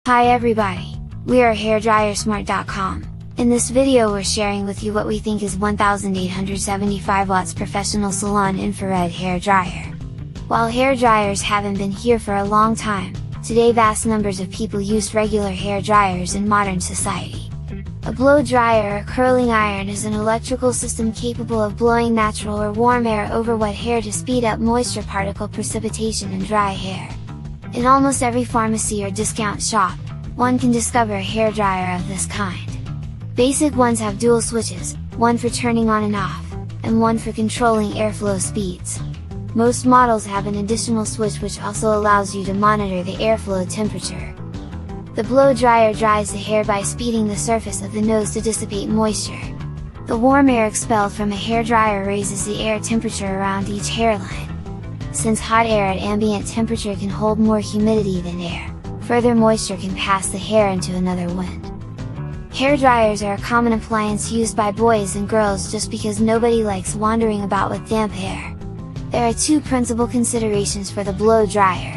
Hi everybody! We are hairdryersmart.com. In this video we're sharing with you what we think is 1875 watts professional Salon infrared hair dryer. While hair dryers haven't been here for a long time, today vast numbers of people use regular hair dryers in modern society. A blow dryer or curling iron is an electrical system capable of blowing natural or warm air over wet hair to speed up moisture particle precipitation in dry hair. In almost every pharmacy or discount shop, one can discover a hair dryer of this kind. Basic ones have dual switches, one for turning on and off, and one for controlling airflow speeds. Most models have an additional switch which also allows you to monitor the airflow temperature. The blow dryer dries the hair by speeding the surface of the nose to dissipate moisture. The warm air expelled from a hair dryer raises the air temperature around each hairline. Since hot air at ambient temperature can hold more humidity than air, further moisture can pass the hair into another wind. Hair dryers are a common appliance used by boys and girls just because nobody likes wandering about with damp hair. There are two principal considerations for the blow dryer.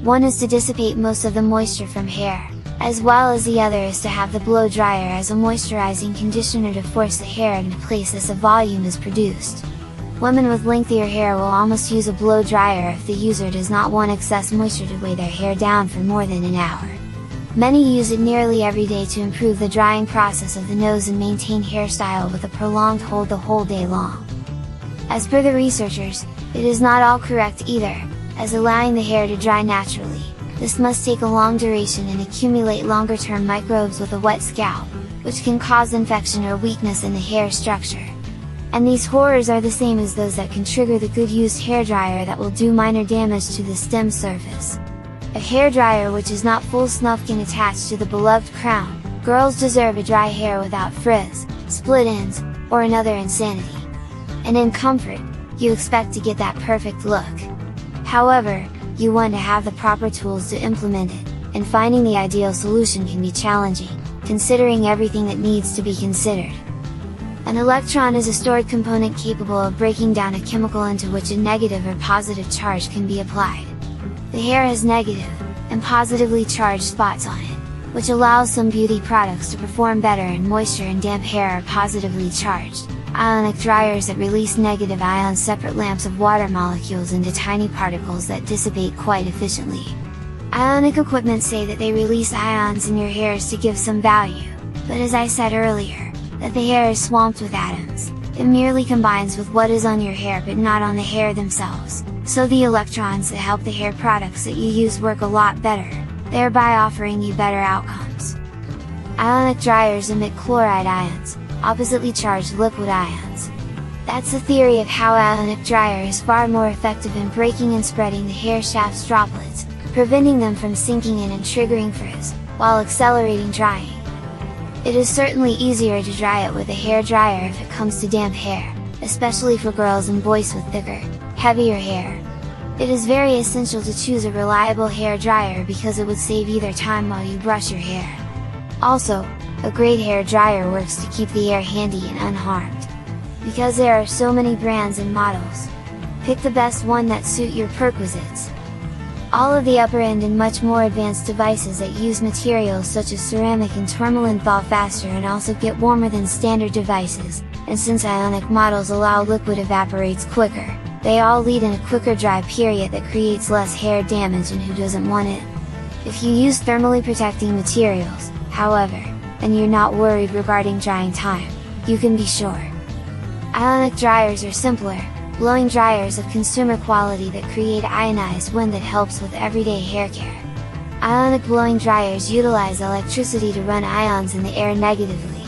One is to dissipate most of the moisture from hair, as well as the other is to have the blow dryer as a moisturizing conditioner to force the hair into place as the volume is produced. Women with lengthier hair will almost use a blow dryer if the user does not want excess moisture to weigh their hair down for more than an hour. Many use it nearly every day to improve the drying process of the nose and maintain hairstyle with a prolonged hold the whole day long. As per the researchers, it is not all correct either, as allowing the hair to dry naturally, this must take a long duration and accumulate longer-term microbes with a wet scalp, which can cause infection or weakness in the hair structure. And these horrors are the same as those that can trigger the good used hairdryer that will do minor damage to the stem surface. A hairdryer which is not full snuff can attach to the beloved crown. Girls deserve a dry hair without frizz, split ends, or another insanity. And in comfort, you expect to get that perfect look. However, you want to have the proper tools to implement it, and finding the ideal solution can be challenging, considering everything that needs to be considered. An electron is a stored component capable of breaking down a chemical into which a negative or positive charge can be applied. The hair has negative, and positively charged spots on it, which allows some beauty products to perform better and moisture and damp hair are positively charged. Ionic dryers that release negative ions separate lamps of water molecules into tiny particles that dissipate quite efficiently. Ionic equipment say that they release ions in your hairs to give some value, but as I said earlier, that the hair is swamped with atoms, it merely combines with what is on your hair but not on the hair themselves, so the electrons that help the hair products that you use work a lot better, thereby offering you better outcomes. Ionic dryers emit chloride ions, oppositely charged liquid ions. That's the theory of how ionic dryer is far more effective in breaking and spreading the hair shaft's droplets, preventing them from sinking in and triggering frizz, while accelerating drying. It is certainly easier to dry it with a hair dryer if it comes to damp hair, especially for girls and boys with thicker, heavier hair. It is very essential to choose a reliable hair dryer because it would save either time while you brush your hair. Also, a great hair dryer works to keep the air handy and unharmed. Because there are so many brands and models, pick the best one that suit your perquisites. All of the upper end and much more advanced devices that use materials such as ceramic and tourmaline thaw faster and also get warmer than standard devices, and since ionic models allow liquid evaporates quicker, they all lead in a quicker dry period that creates less hair damage, and who doesn't want it? If you use thermally protecting materials, however, and you're not worried regarding drying time, you can be sure. Ionic dryers are simpler, blowing dryers of consumer quality that create ionized wind that helps with everyday hair care. Ionic blowing dryers utilize electricity to run ions in the air negatively.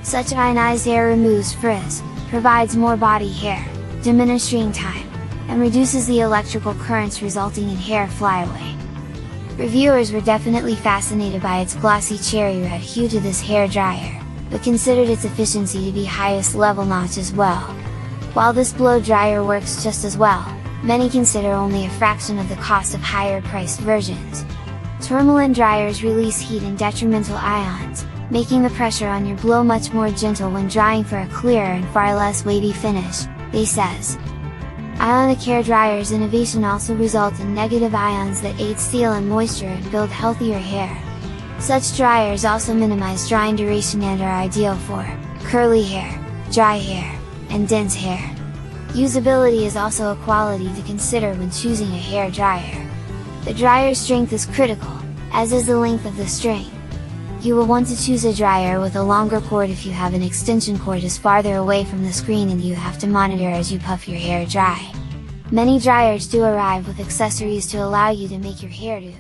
Such ionized air removes frizz, provides more body hair, diminishing time, and reduces the electrical currents resulting in hair flyaway. Reviewers were definitely fascinated by its glossy cherry red hue to this hair dryer, but considered its efficiency to be highest level notch as well. While this blow dryer works just as well, many consider only a fraction of the cost of higher priced versions. Tourmaline dryers release heat and detrimental ions, making the pressure on your blow much more gentle when drying for a clearer and far less wavy finish, they says. Ionic hair dryers innovation also result in negative ions that aid seal and moisture and build healthier hair. Such dryers also minimize drying duration and are ideal for curly hair, dry hair, and dense hair. Usability is also a quality to consider when choosing a hair dryer. The dryer strength is critical, as is the length of the string. You will want to choose a dryer with a longer cord if you have an extension cord is farther away from the screen and you have to monitor as you puff your hair dry. Many dryers do arrive with accessories to allow you to make your hair do